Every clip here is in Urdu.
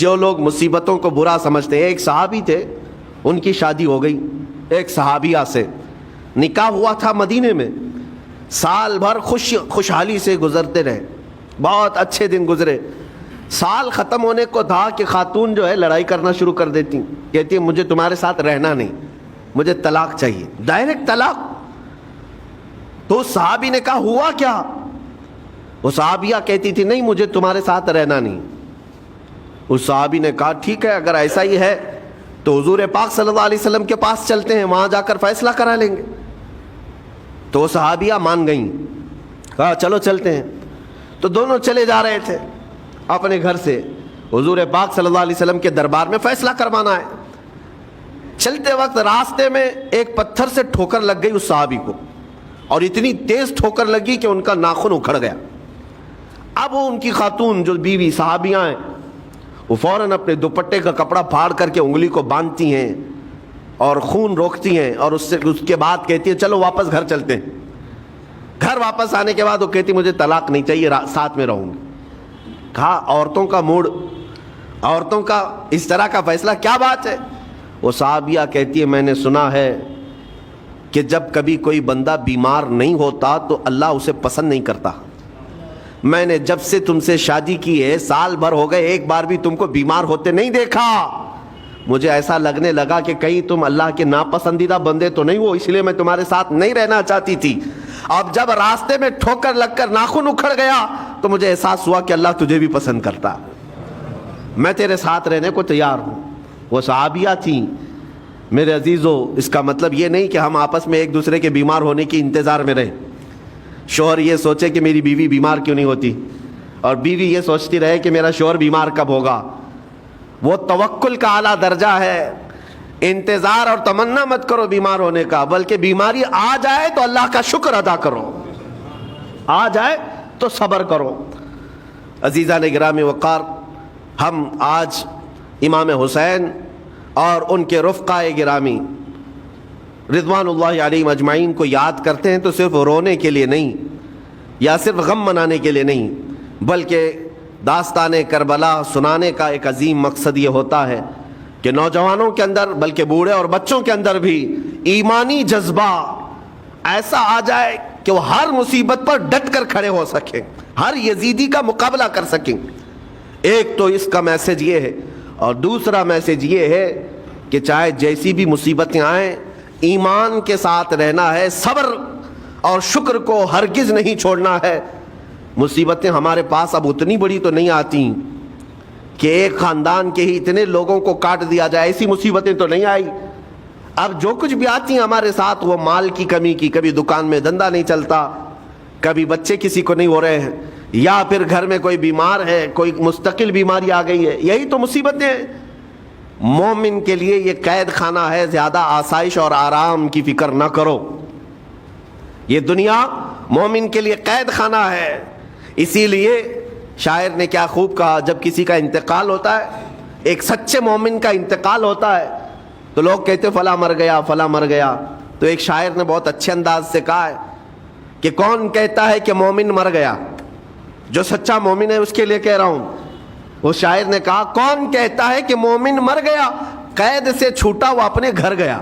جو لوگ مصیبتوں کو برا سمجھتے ہیں، ایک صحابی تھے، ان کی شادی ہو گئی ایک صحابیہ سے، نکاح ہوا تھا مدینے میں، سال بھر خوشحالی سے گزرتے رہے، بہت اچھے دن گزرے۔ سال ختم ہونے کو تھا کہ خاتون جو ہے لڑائی کرنا شروع کر دیتی، کہتی ہے مجھے تمہارے ساتھ رہنا نہیں، مجھے طلاق چاہیے، ڈائریکٹ طلاق۔ تو صحابی نے کہا ہوا کیا؟ وہ صحابیہ کہتی تھی نہیں مجھے تمہارے ساتھ رہنا نہیں۔ اس صحابی نے کہا ٹھیک ہے اگر ایسا ہی ہے تو حضور پاک صلی اللہ علیہ وسلم کے پاس چلتے ہیں، وہاں جا کر فیصلہ کرا لیں گے۔ تو وہ صحابیہ مان گئیں، کہا چلو چلتے ہیں۔ تو دونوں چلے جا رہے تھے اپنے گھر سے، حضور پاک صلی اللہ علیہ وسلم کے دربار میں فیصلہ کروانا ہے۔ چلتے وقت راستے میں ایک پتھر سے ٹھوکر لگ گئی اس صحابی کو، اور اتنی تیز ٹھوکر لگی کہ ان کا ناخن اکھڑ گیا۔ اب وہ ان کی خاتون جو بیوی صحابیاں ہیں وہ فوراً اپنے دوپٹے کا کپڑا پھاڑ کر کے انگلی کو باندھتی ہیں اور خون روکتی ہیں، اور اس کے بعد کہتی ہے چلو واپس گھر چلتے ہیں۔ گھر واپس آنے کے بعد وہ کہتی مجھے طلاق نہیں چاہیے، ساتھ میں رہوں گی۔ کہا عورتوں کا موڈ، عورتوں کا اس طرح کا فیصلہ کیا بات ہے؟ وہ صحابیہ کہتی ہے میں نے سنا ہے کہ جب کبھی کوئی بندہ بیمار نہیں ہوتا تو اللہ اسے پسند نہیں کرتا۔ میں نے جب سے تم سے شادی کی ہے سال بھر ہو گئے، ایک بار بھی تم کو بیمار ہوتے نہیں دیکھا۔ مجھے ایسا لگنے لگا کہ کہیں تم اللہ کے ناپسندیدہ بندے تو نہیں ہو، اس لیے میں تمہارے ساتھ نہیں رہنا چاہتی تھی۔ اب جب راستے میں ٹھوکر لگ کر ناخن اکھڑ گیا تو مجھے احساس ہوا کہ اللہ تجھے بھی پسند کرتا، میں تیرے ساتھ رہنے کو تیار ہوں۔ وہ صحابیہ تھیں۔ میرے عزیزو، اس کا مطلب یہ نہیں کہ ہم آپس میں ایک دوسرے کے بیمار ہونے کی انتظار میں رہیں۔ شوہر یہ سوچے کہ میری بیوی بیمار کیوں نہیں ہوتی، اور بیوی یہ سوچتی رہے کہ میرا شوہر بیمار کب ہوگا۔ وہ توکل کا اعلیٰ درجہ ہے۔ انتظار اور تمنا مت کرو بیمار ہونے کا، بلکہ بیماری آ جائے تو اللہ کا شکر ادا کرو، آ جائے تو صبر کرو۔ عزیزان گرامی وقار، ہم آج امام حسین اور ان کے رفقائے گرامی رضوان اللہ علیہم اجمعین کو یاد کرتے ہیں تو صرف رونے کے لیے نہیں یا صرف غم منانے کے لیے نہیں، بلکہ داستان کربلا سنانے کا ایک عظیم مقصد یہ ہوتا ہے کہ نوجوانوں کے اندر بلکہ بوڑھے اور بچوں کے اندر بھی ایمانی جذبہ ایسا آ جائے کہ وہ ہر مصیبت پر ڈٹ کر کھڑے ہو سکیں، ہر یزیدی کا مقابلہ کر سکیں۔ ایک تو اس کا میسج یہ ہے، اور دوسرا میسج یہ ہے کہ چاہے جیسی بھی مصیبتیں آئیں ایمان کے ساتھ رہنا ہے، صبر اور شکر کو ہرگز نہیں چھوڑنا ہے۔ مصیبتیں ہمارے پاس اب اتنی بڑی تو نہیں آتی کہ ایک خاندان کے ہی اتنے لوگوں کو کاٹ دیا جائے، ایسی مصیبتیں تو نہیں آئی۔ اب جو کچھ بھی آتی ہیں ہمارے ساتھ وہ مال کی کمی کی، کبھی دکان میں دھندا نہیں چلتا، کبھی بچے کسی کو نہیں ہو رہے ہیں، یا پھر گھر میں کوئی بیمار ہے، کوئی مستقل بیماری آ گئی ہے، یہی تو مصیبتیں ہیں۔ مومن کے لیے یہ قید خانہ ہے، زیادہ آسائش اور آرام کی فکر نہ کرو۔ یہ دنیا مومن کے لیے قید خانہ ہے۔ اسی لیے شاعر نے کیا خوب کہا، جب کسی کا انتقال ہوتا ہے، ایک سچے مومن کا انتقال ہوتا ہے، تو لوگ کہتے فلاں مر گیا فلاں مر گیا، تو ایک شاعر نے بہت اچھے انداز سے کہا ہے کہ کون کہتا ہے کہ مومن مر گیا؟ جو سچا مومن ہے اس کے لیے کہہ رہا ہوں۔ وہ شاعر نے کہا کون کہتا ہے کہ مومن مر گیا؟ قید سے چھوٹا وہ اپنے گھر گیا۔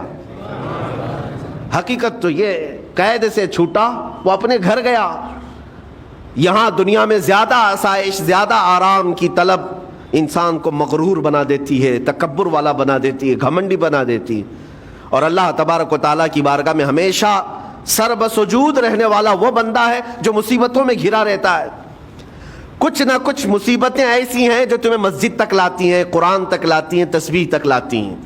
حقیقت تو یہ، قید سے چھوٹا وہ اپنے گھر گیا۔ یہاں دنیا میں زیادہ آسائش، زیادہ آرام کی طلب انسان کو مغرور بنا دیتی ہے، تکبر والا بنا دیتی ہے، گھمنڈی بنا دیتی ہے۔ اور اللہ تبارک و تعالیٰ کی بارگاہ میں ہمیشہ سر بسجود رہنے والا وہ بندہ ہے جو مصیبتوں میں گھرا رہتا ہے۔ کچھ نہ کچھ مصیبتیں ایسی ہیں جو تمہیں مسجد تک لاتی ہیں، قرآن تک لاتی ہیں، تسبیح تک لاتی ہیں۔